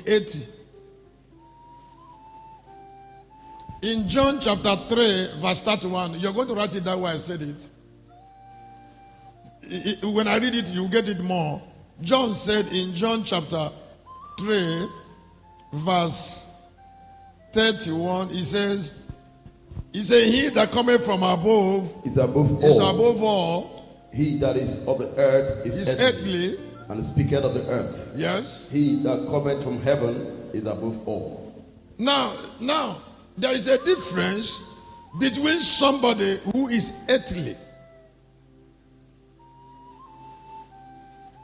80. In John chapter 3, verse 31, you're going to write it that way I said it. When I read it, you get it more. John said in John chapter 3, verse 31, he says, he that cometh from above is above all. He that is of the earth is earthly, and speaketh of the earth. Yes. He that cometh from heaven is above all. Now, there is a difference between somebody who is earthly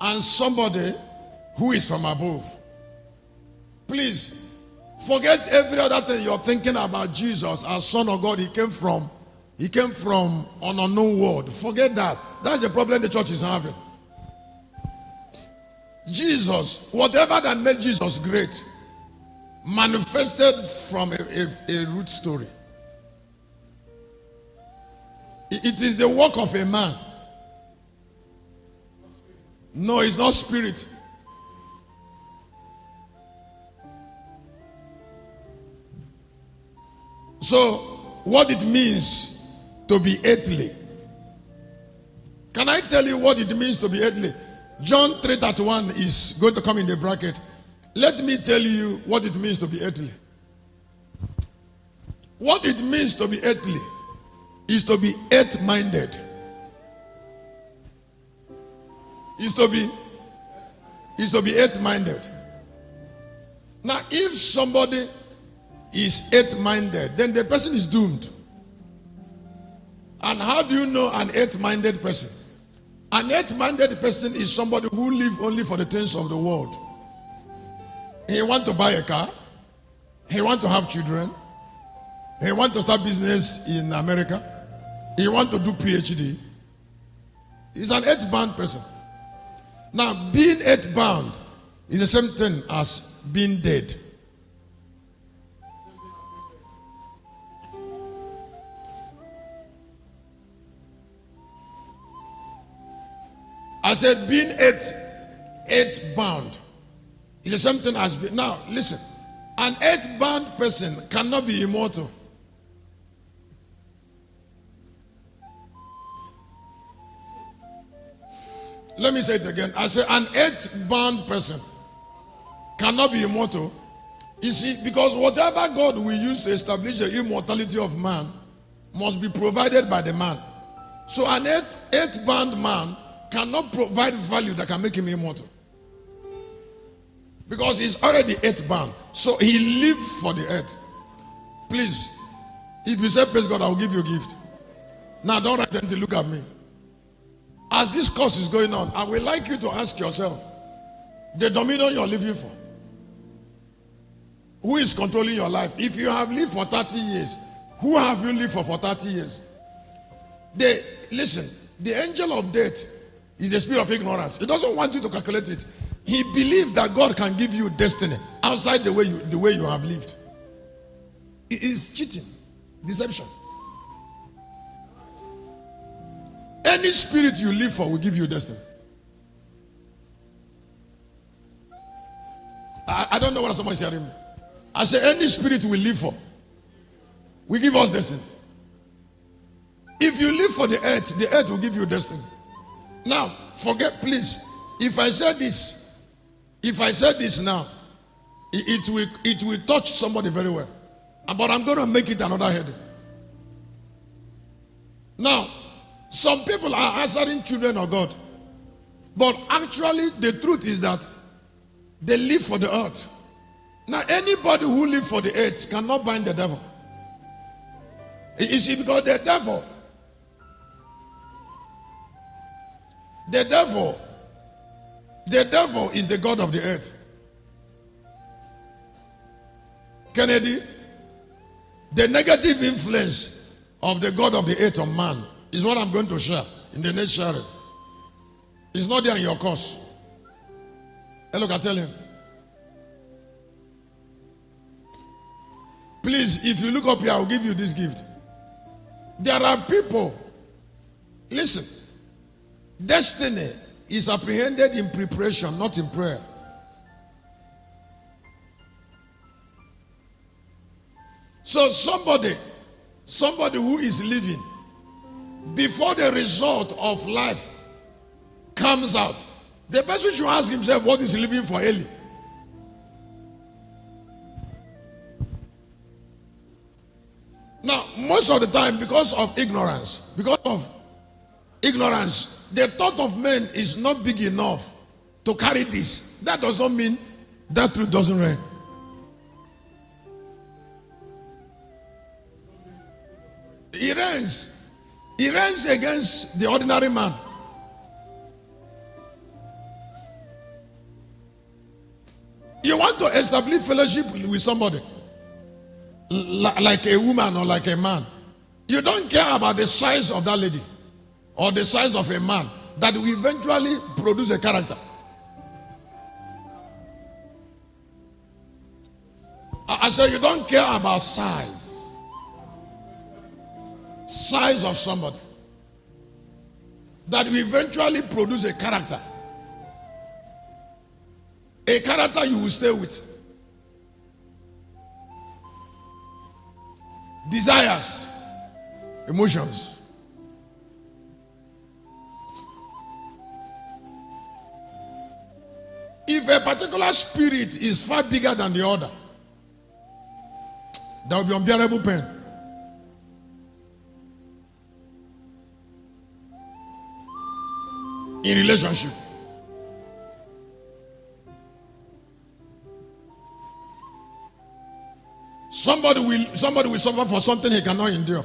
and somebody who is from above. Please, forget every other thing you're thinking about Jesus as Son of God. He came from an unknown world. Forget that. That's the problem the church is having. Jesus, whatever that made Jesus great, manifested from a root story. It is the work of a man. No, it's not spirit. So, what it means to be earthly. Can I tell you what it means to be earthly? John 3:31 is going to come in the bracket. Let me tell you what it means to be earthly. What it means to be earthly is to be earth-minded. Is to be earth-minded. Now, if somebody is earth-minded, then the person is doomed. And how do you know an earth-minded person? An earth-minded person is somebody who lives only for the things of the world. He wants to buy a car. He wants to have children. He wants to start business in America. He wants to do PhD. He's an earth-bound person. Now, being earth-bound is the same thing as being dead. I said being earth-bound is the same thing as being. Now, listen. An earth-bound person cannot be immortal. Let me say it again. I say an earth-bound person cannot be immortal. You see, because whatever God will use to establish the immortality of man must be provided by the man. So an earth-bound man cannot provide value that can make him immortal. Because he's already earth-bound. So he lives for the earth. Please, if you say praise God, I will give you a gift. Now don't write anything, look at me. As this course is going on, I would like you to ask yourself, the dominion you're living for, who is controlling your life? If you have lived for 30 years, who have you lived for 30 years? Listen, the angel of death is the spirit of ignorance. He doesn't want you to calculate it. He believes that God can give you destiny outside the way you have lived. It is cheating, deception. Any spirit you live for will give you destiny. I don't know what someone is hearing me. I say any spirit we live for will give us destiny. If you live for the earth will give you destiny. Now, forget, please, if I said this now, it will touch somebody very well. But I'm going to make it another heading. Now, some people are answering children of God. But actually, the truth is that they live for the earth. Now, anybody who lives for the earth cannot bind the devil. You see, because the devil is the God of the earth. Kennedy, the negative influence of the God of the earth on man is what I'm going to share in the next sharing. It's not there in your course. Hey, look, I tell him. Please, if you look up here, I'll give you this gift. There are people, listen, destiny is apprehended in preparation, not in prayer. So somebody who is living, before the result of life comes out, the person should ask himself what is living for early. Now, most of the time, because of ignorance, the thought of men is not big enough to carry this. That does not mean that truth doesn't reign. He reigns against the ordinary man. You want to establish fellowship with somebody, like a woman or like a man. You don't care about the size of that lady or the size of a man that will eventually produce a character. I say you don't care about size of somebody that will eventually produce a character. A character you will stay with. Desires, emotions. If a particular spirit is far bigger than the other, there will be unbearable pain. In relationship. Somebody will suffer for something he cannot endure.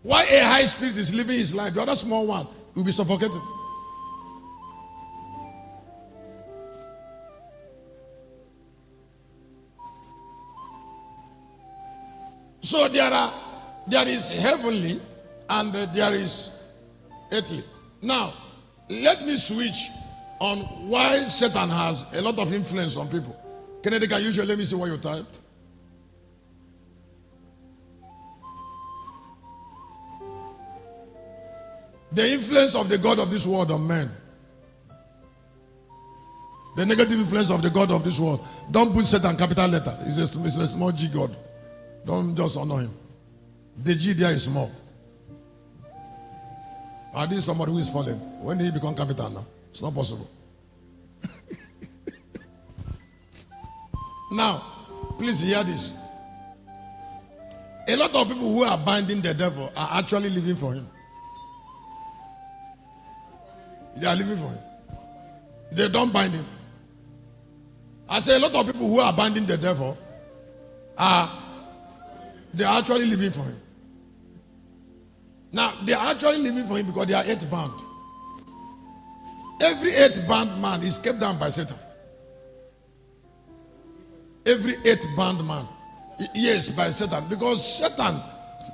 Why a high spirit is living his life, the other small one will be suffocated. So there is heavenly and there is earthly. Now, let me switch on why Satan has a lot of influence on people. Kennedy, can you let me see what you typed? The influence of the God of this world on men. The negative influence of the God of this world. Don't put Satan capital letter. It's a small G God. Don't just honor him. The G there is small. I did somebody who is fallen. When did he become capital now? It's not possible. Now, please hear this. A lot of people who are binding the devil are actually living for him. They are living for him. They don't bind him. I say a lot of people who are binding the devil they are actually living for him. Now, they are actually living for him because they are earthbound. Every earthbound man is kept down by Satan. Every earthbound man. Yes, by Satan. Because Satan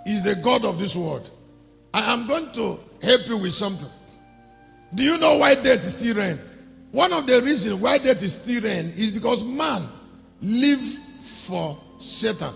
is the God of this world. I am going to help you with something. Do you know why death is still reign? One of the reasons why death is still reign is because man lives for Satan.